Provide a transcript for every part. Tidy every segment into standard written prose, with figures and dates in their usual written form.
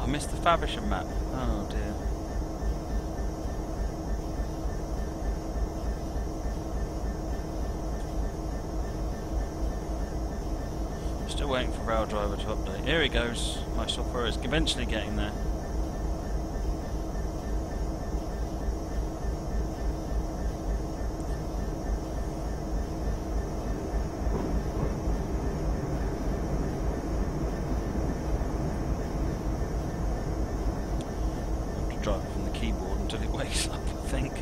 I missed the Faversham map. Oh dear. Still waiting for Rail Driver to update. Here he goes. My software is eventually getting there. I have to drive it from the keyboard until it wakes up, I think.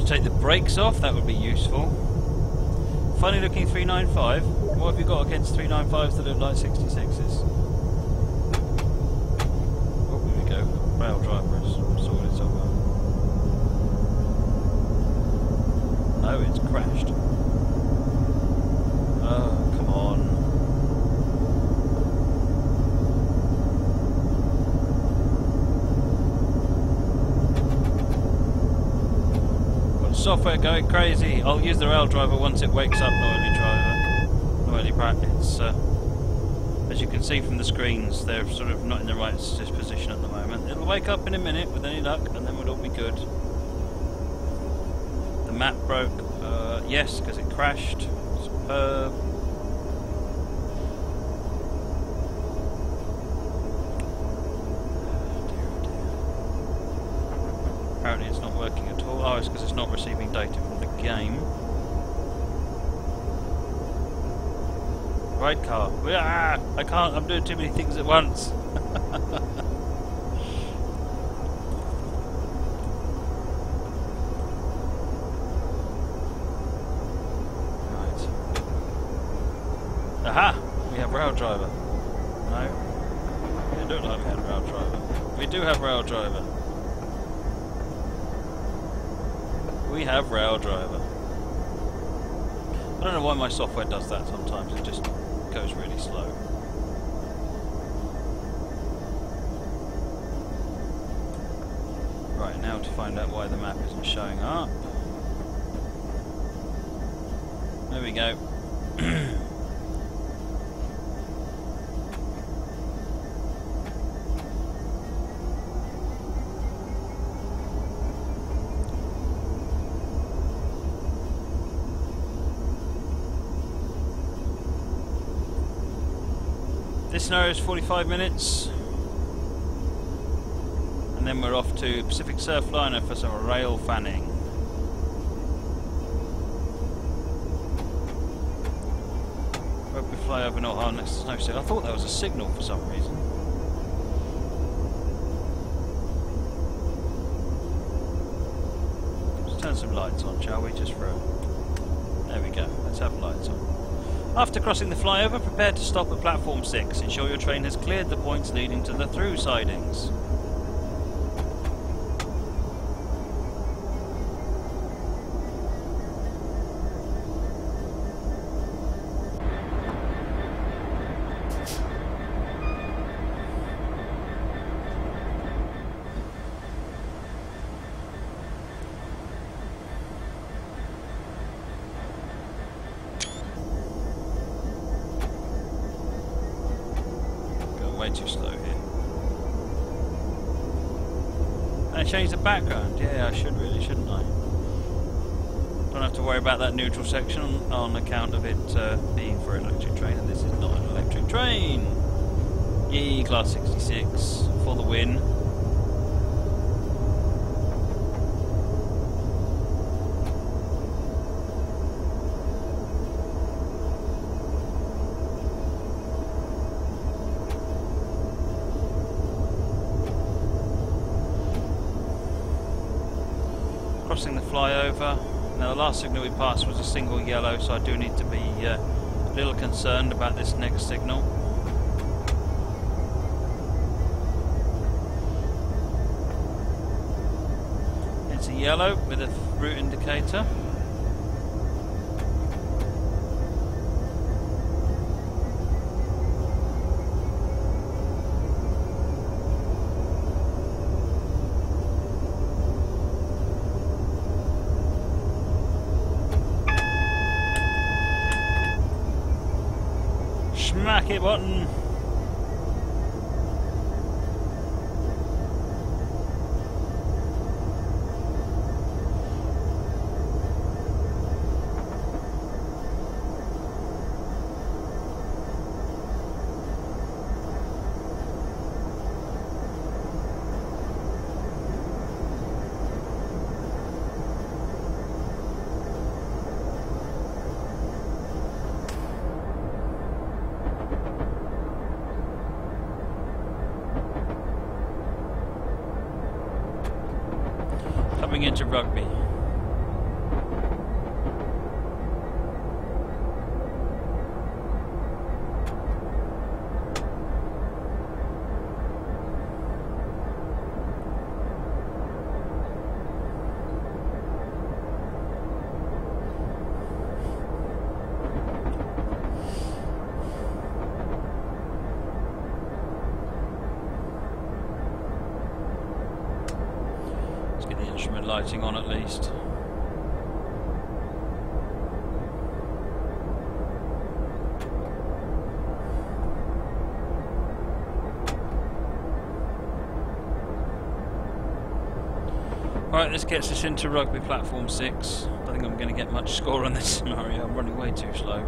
Take the brakes off, that would be useful. Funny looking 395. What have you got against 395s that look like 66s? Oh, here we go. Rail Driver has sorted itself out. Oh, it's crashed. Oh, come on. Software going crazy. I'll use the Rail Driver once it wakes up. No early practice. As you can see from the screens, they're sort of not in the right disposition at the moment. It'll wake up in a minute with any luck, and then we'll all be good. The map broke. Yes, because it crashed. Superb. Apparently it's not working at all. Oh, it's because it's not receiving data from the game. Right car. Ah, I can't, I'm doing too many things at once. Right. Aha! We have Rail Driver. No? It looked like we had Rail Driver. We do have Rail Driver. We have Rail Driver. I don't know why my software does that sometimes, it just goes really slow. Right, now to find out why the map isn't showing up. There we go. This scenario is 45 minutes, and then we're off to Pacific Surfliner for some rail fanning. Rugby flyover not on, there's no signal. I thought that was a signal for some reason. Let's turn some lights on, shall we? Just for a... There we go, let's have lights on. After crossing the flyover, prepare to stop at platform 6. Ensure your train has cleared the points leading to the through sidings. Way too slow here. And I changed the background. Yeah, I should really, shouldn't I? Don't have to worry about that neutral section on account of it being for an electric train, and this is not an electric train. Yee, class 66 for the win. Crossing the flyover. Now the last signal we passed was a single yellow, so I do need to be a little concerned about this next signal. It's a yellow with a route indicator. Whack it button. Coming into Rugby. Instrument lighting on at least. Right, this gets us into Rugby platform 6. I don't think I'm going to get much score on this scenario. I'm running way too slow.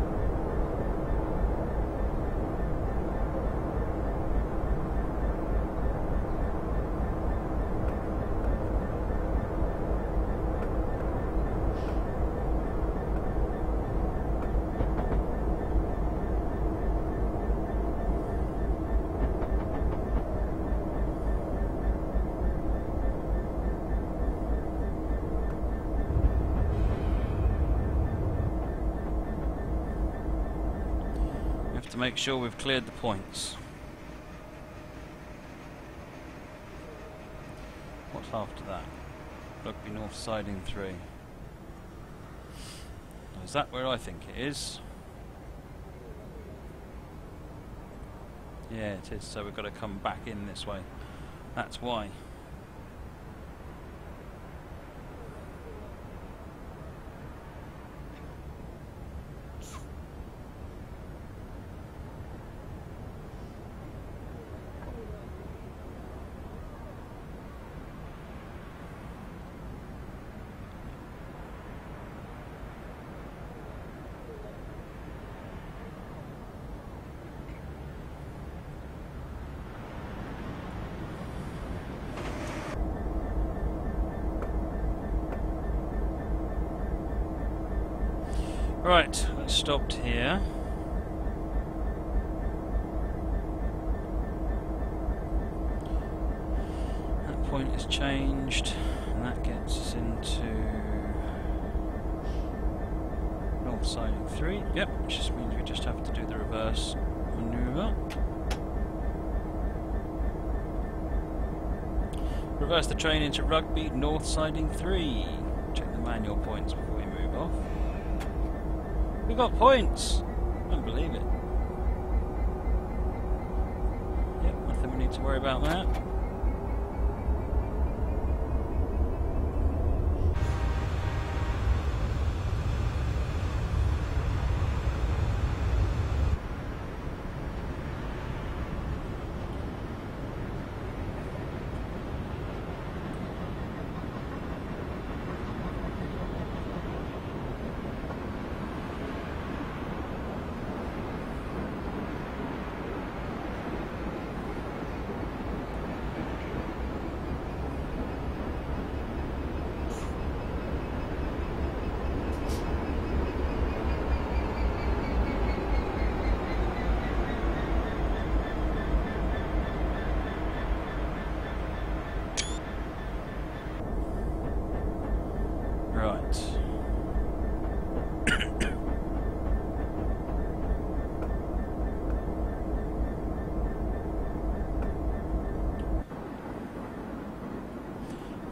To make sure we've cleared the points. What's after that? Rugby North siding 3. Is that where I think it is? Yeah, it is. So we've got to come back in this way. That's why. Right, let's stopped here. That point is changed, and that gets us into North siding 3. Yep, which just means we just have to do the reverse manoeuvre. Reverse the train into Rugby North siding 3. Check the manual points before we move off. We got points! I don't believe it. Yep, nothing we need to worry about that.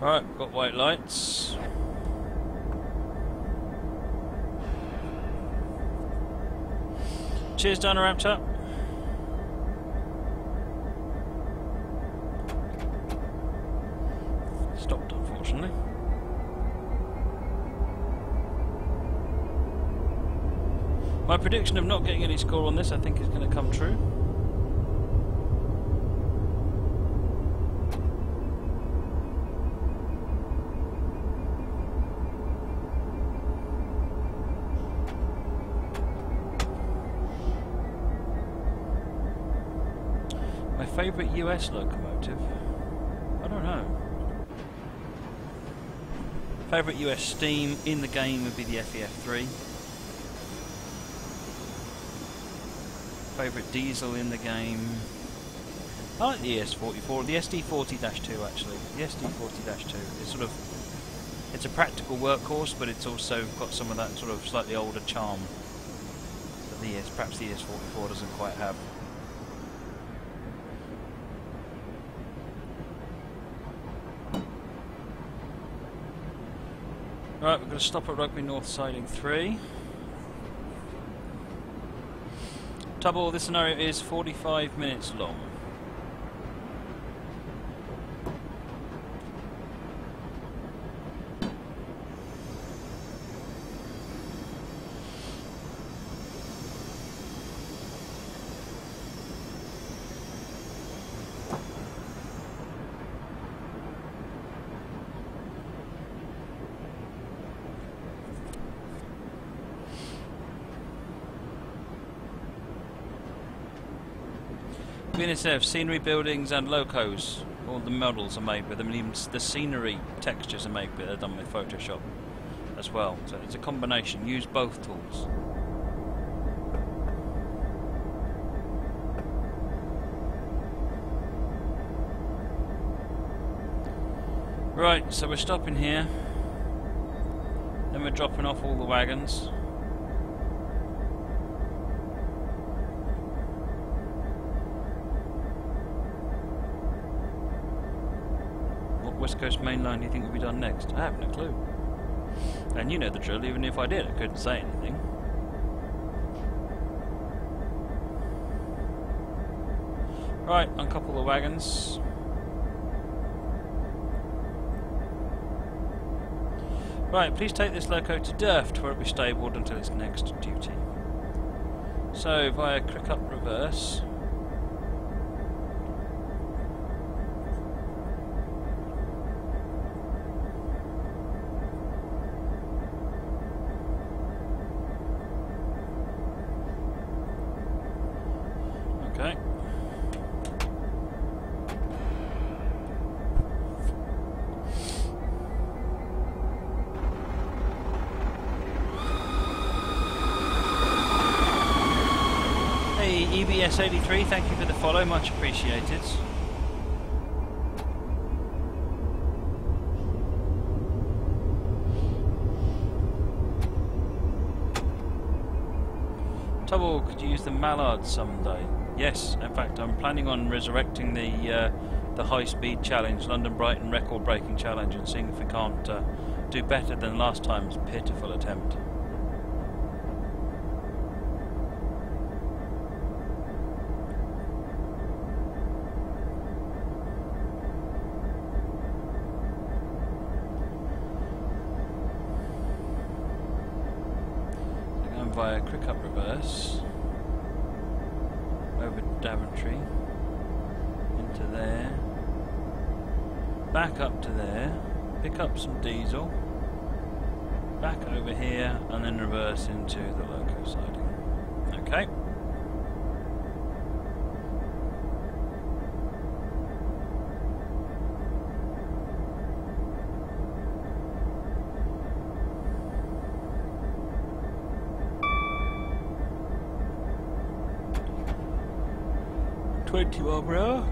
Right, we've got white lights. Cheers, Donna, wrapped up. Stopped, unfortunately. My prediction of not getting any score on this, I think, is going to come true. My favourite US locomotive? I don't know. Favourite US steam in the game would be the FEF3. Favourite diesel in the game? I like the ES44, the SD40-2 actually. The SD40-2 is sort of, it's a practical workhorse, but it's also got some of that sort of slightly older charm that perhaps the ES44 doesn't quite have. Right, we're going to stop at Rugby North Siding 3. Trouble, this scenario is 45 minutes long. BNSF, scenery, buildings and locos. All the models are made with them, and even the scenery textures are made with, they're done with Photoshop as well. So it's a combination, use both tools. Right, so we're stopping here. Then we're dropping off all the wagons. West Coast Main Line do you think will be done next? I have no clue. And you know the drill, even if I did, I couldn't say anything. Right, uncouple the wagons. Right, please take this loco to Daventry where it will be stabled until its next duty. So, via crick up reverse. Okay. Hey, EBS83, thank you for the follow, much appreciated. Trouble, could you use the mallard someday? Yes, in fact I'm planning on resurrecting the high-speed challenge, London-Brighton record-breaking challenge, and seeing if we can't do better than last time's pitiful attempt. So going via crick up reverse. Over Daventry, into there, back up to there, pick up some diesel, back over here, and then reverse into the loco siding. Okay. Well, bro.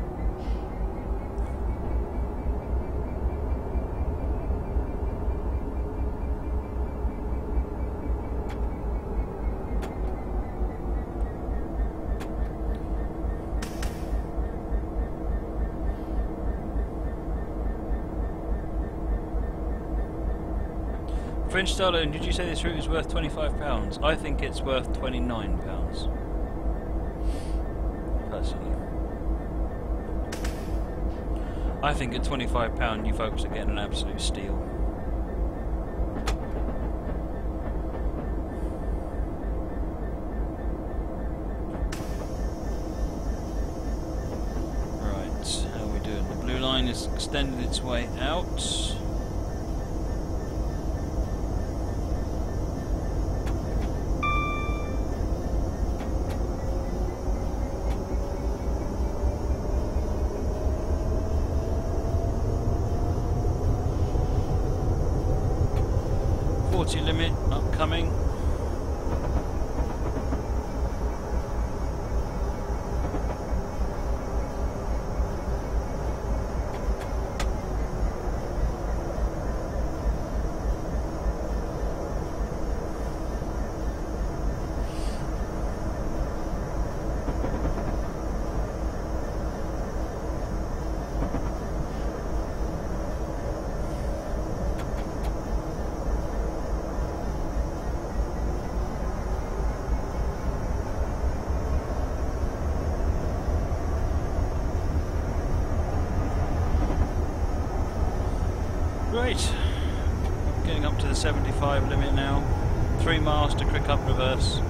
French Starlone, did you say this route is worth £25? I think it's worth £29. Personally. I think at £25 you folks are getting an absolute steal. extended its way out. Limit upcoming. Great. Getting up to the 75 limit now. 3 miles to crick up reverse.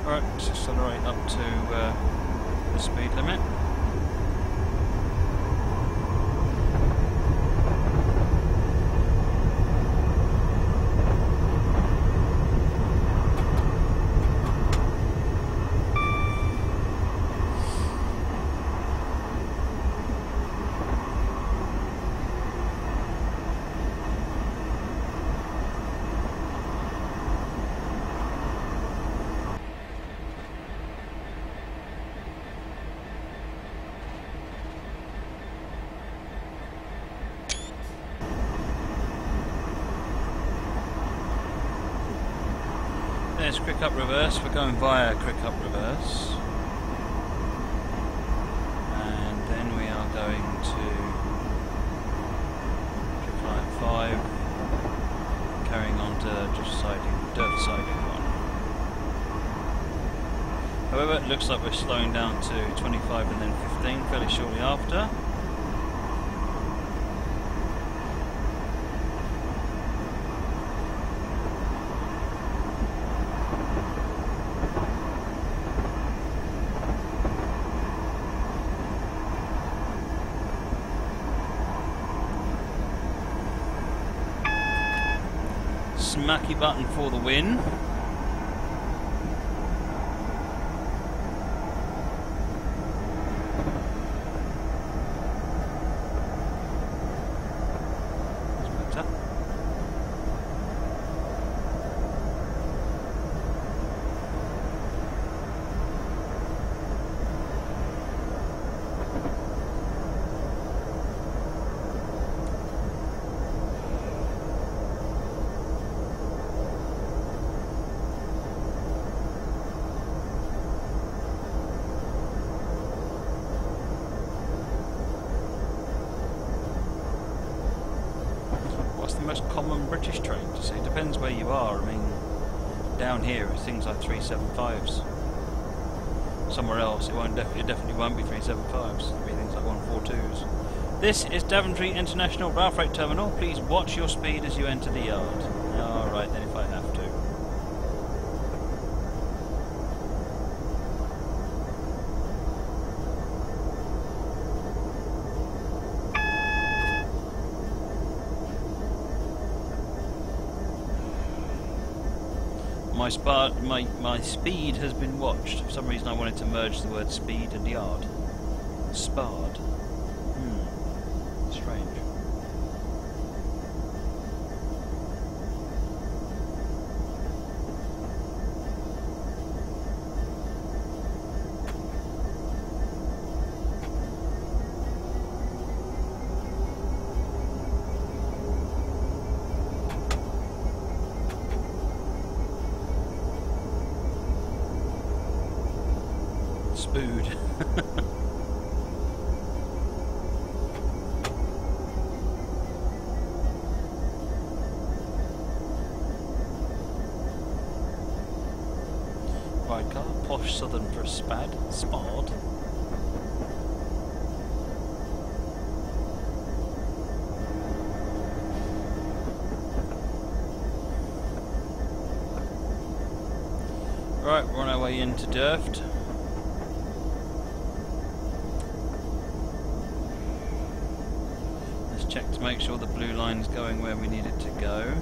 Alright, let's accelerate up to the speed limit. There's crick up reverse, we're going via crick up reverse. And then we are going to triple line 5, carrying on to just dirt siding 1. However, it looks like we're slowing down to 25 and then 15 fairly shortly after. Smacky button for the win. Most common British train to see. It depends where you are. I mean, down here it's things like 375s. Somewhere else it definitely won't be 375s. It'll be things like 142s. This is Daventry International Rail Freight Terminal. Please watch your speed as you enter the yard. Alright then, if I have to. My speed has been watched. For some reason I wanted to merge the word speed and yard. Sparred. Strange. Spood. sidecar. Posh southern for a spad. Spad. Right, we're on our way into Daventry. Let's check to make sure the blue line's going where we need it to go.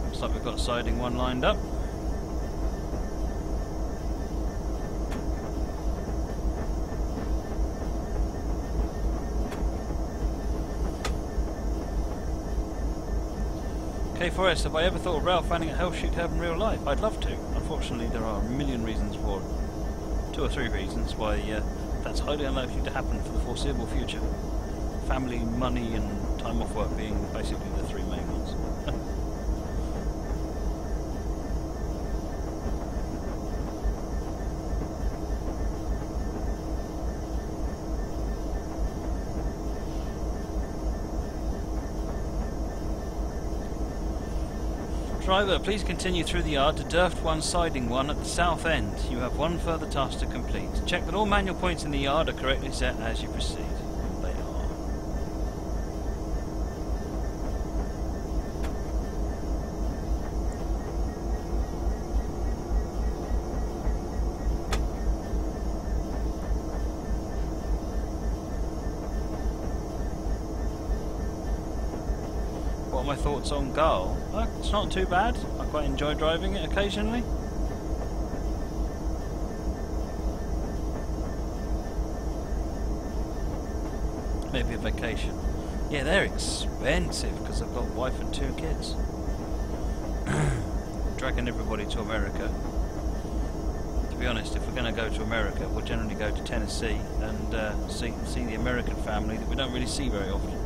Looks like we've got siding 1 lined up. Forest, have I ever thought of rail fanning a hell shoot curve in real life? I'd love to. Unfortunately, there are a million reasons for it. 2 or 3 reasons why that's highly unlikely to happen for the foreseeable future. Family, money, and time off work being basically the 3 main ones. Driver, please continue through the yard to Daventry 1 siding 1 at the south end. You have 1 further task to complete. Check that all manual points in the yard are correctly set as you proceed. They are. What are my thoughts on Gull? It's not too bad. I quite enjoy driving it occasionally. Maybe a vacation. Yeah, they're expensive because I've got a wife and 2 kids. Dragging everybody to America. To be honest, if we're going to go to America, we'll generally go to Tennessee and see the American family that we don't really see very often.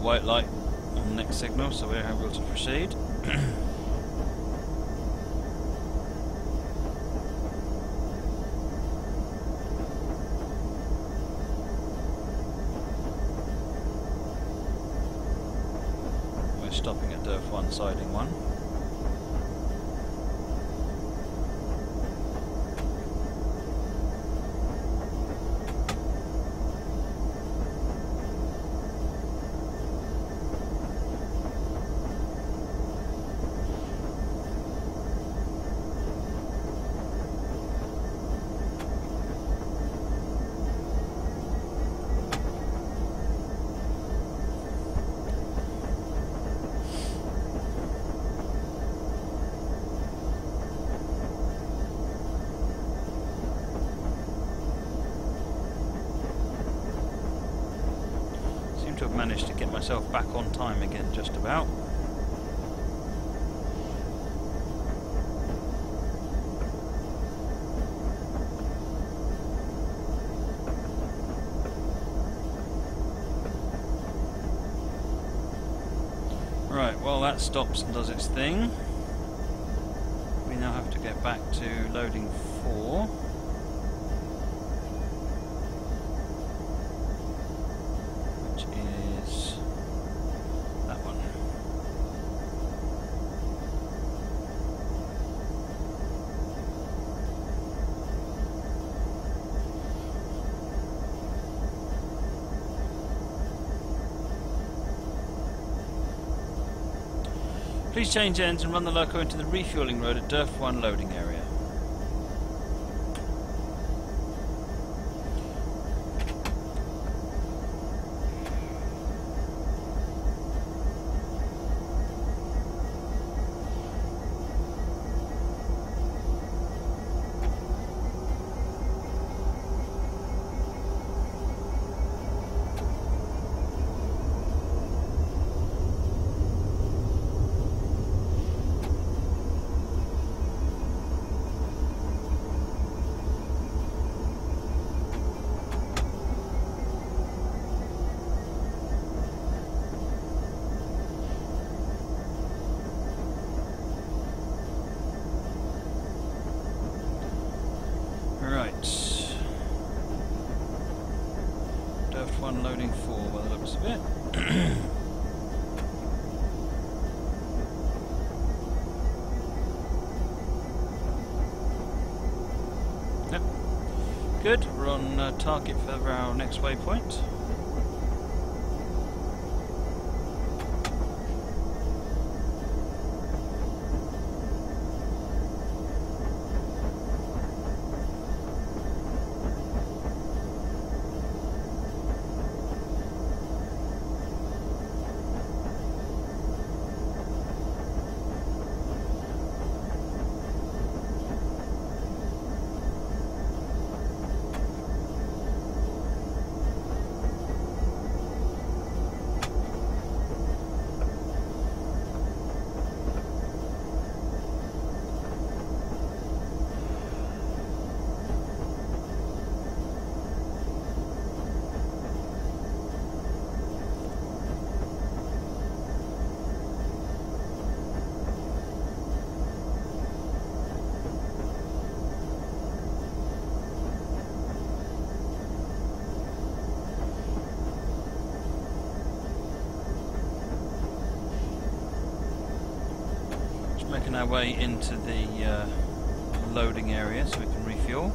White light on the next signal, so we're able to proceed. We're stopping at Daventry 1 siding 1. Have managed to get myself back on time again, just about. Right, well that stops and does its thing. We now have to get back to loading 4. Please change ends and run the loco into the refueling road at Daventry 1 loading area. Right. Deft 1 loading 4 by the looks of it. Yep. Good, we're on target for our next waypoint. Making our way into the loading area so we can refuel.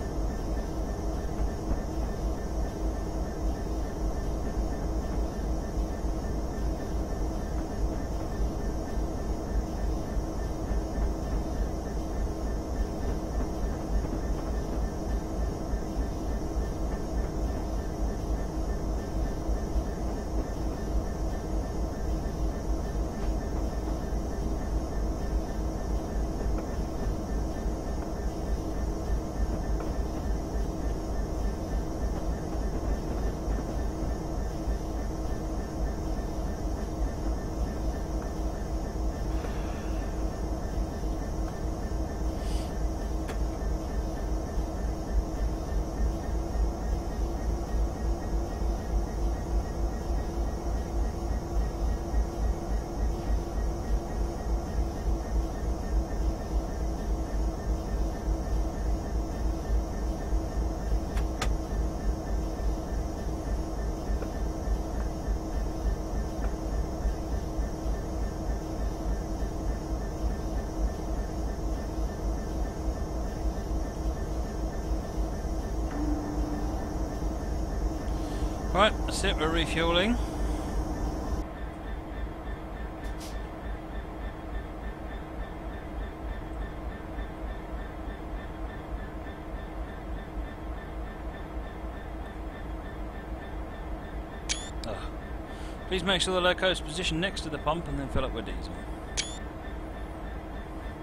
Right, that's it, we're refueling. Please make sure the loco is positioned next to the pump and then fill up with diesel.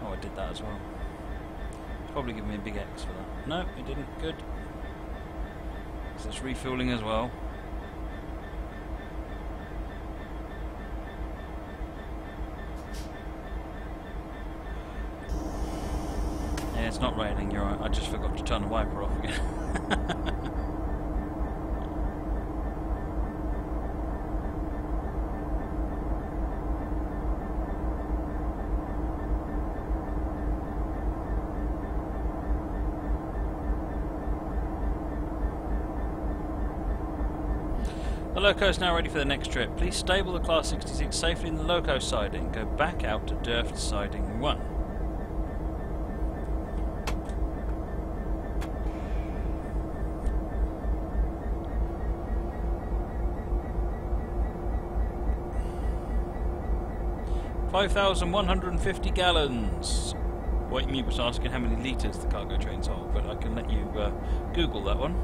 Oh, I did that as well. It's probably giving me a big X for that. No, it didn't. Good. So it's refueling as well. Yeah, it's not raining, you're right. I just forgot to turn the wiper off again. The loco is now ready for the next trip. Please stable the Class 66 safely in the loco siding. Go back out to Derft siding 1. $5,150 gallons. White Meat was asking how many litres the cargo trains hold, but I can let you Google that one.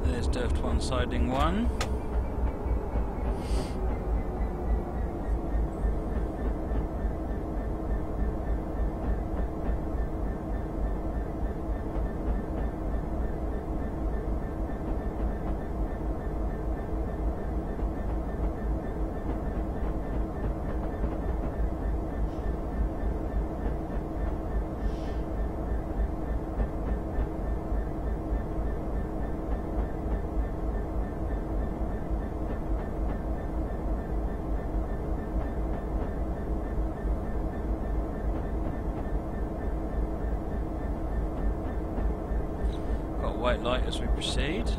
There's Derft 1 siding 1. white light as we proceed.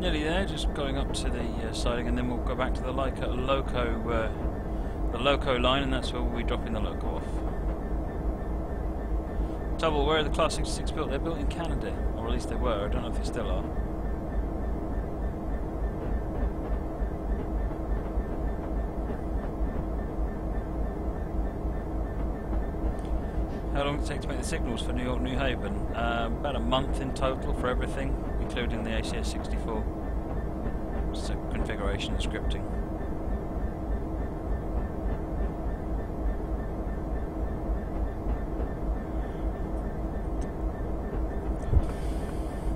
Nearly there, just going up to the siding, and then we'll go back to the loco line, and that's where we'll be dropping the loco off. Double, where are the Class 66 built? They're built in Canada, or at least they were. I don't know if they still are. How long did it take to make the signals for New York, New Haven? About a month in total for everything, including the ACS 64. So configuration and scripting.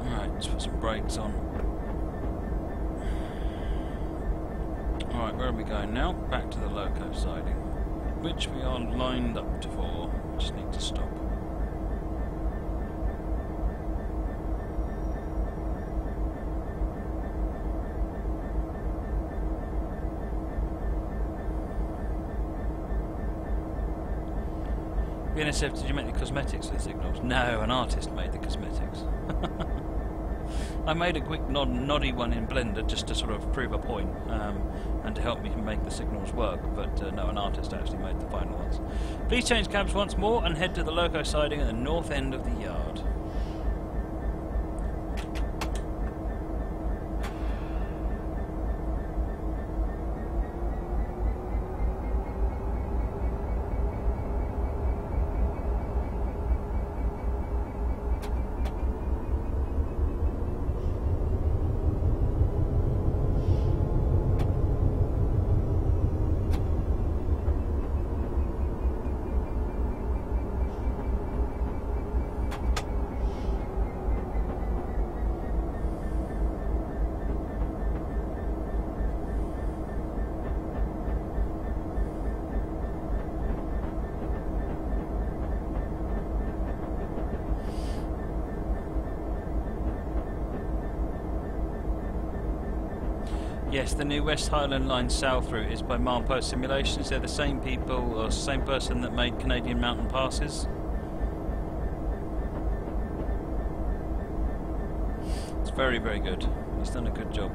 Alright, let's put some brakes on. Alright, where are we going now? Back to the loco siding, which we are lined up for. Just need to stop. BNSF, did you make the cosmetics for the signals? No, an artist made the cosmetics. I made a quick noddy one in Blender just to sort of prove a point, and to help me make the signals work, but no, an artist actually made the final ones. Please change cabs once more and head to the loco siding at the north end of the yard. Yes, the new West Highland Line South route is by Milepost Simulations. They're the same people, or same person that made Canadian Mountain Passes. It's very, very good. He's done a good job.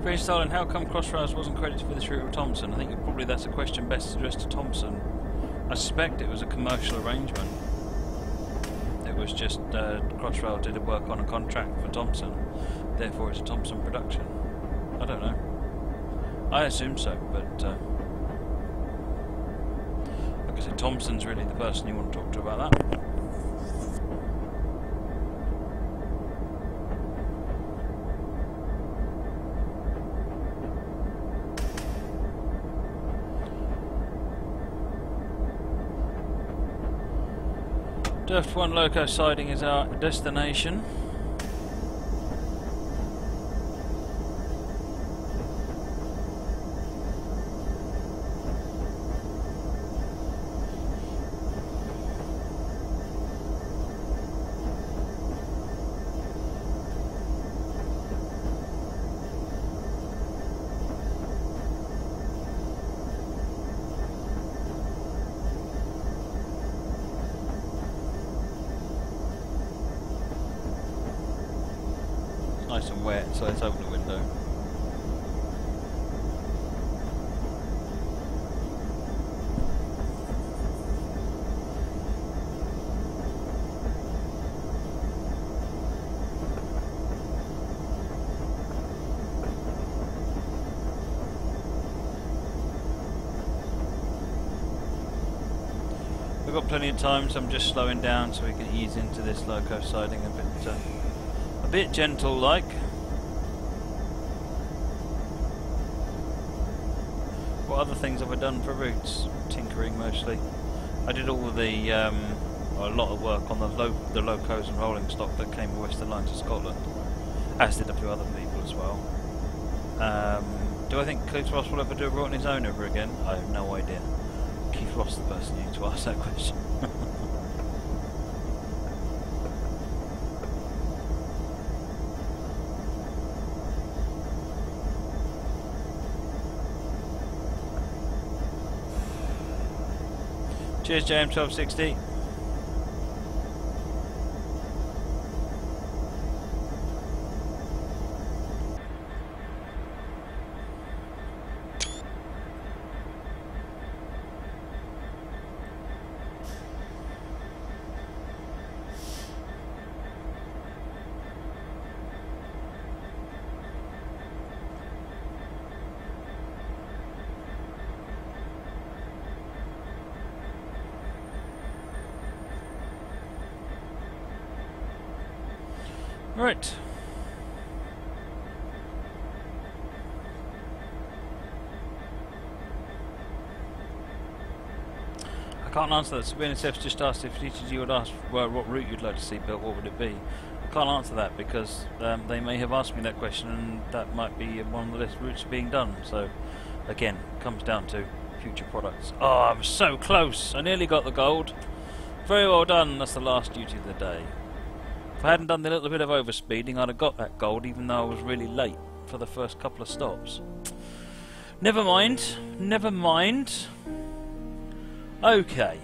Freestyle, and how come Crossrails wasn't credited for this route of Thompson? I think probably that's a question best addressed to Thompson. I suspect it was a commercial arrangement. It was just Crossrail did work on a contract for Thompson, therefore it's a Thompson production. I don't know. I assume so, but like I said, Thompson's really the person you want to talk to about that. Deft 1 Loco siding is our destination. nice and wet, so let's open the window. We've got plenty of time, so I'm just slowing down so we can ease into this loco siding a bit gentle-like. What other things have I done for routes? Tinkering mostly. I did all of the a lot of work on the locos and rolling stock that came Western Line to Scotland, as did a few other people as well. Do I think Keith Ross will ever do a route on his own ever again? I have no idea. Keith Ross, the person you need to ask that question. Cheers, JM1260. Right. I can't answer that. Sabrina Sef's just asked if you would ask what route you'd like to see built, what would it be? I can't answer that because they may have asked me that question and that might be one of the list routes being done. So, again, comes down to future products. Oh, I was so close. I nearly got the gold. Very well done. That's the last duty of the day. If I hadn't done the little bit of overspeeding, I'd have got that gold, even though I was really late for the first couple of stops. Never mind. Never mind. Okay.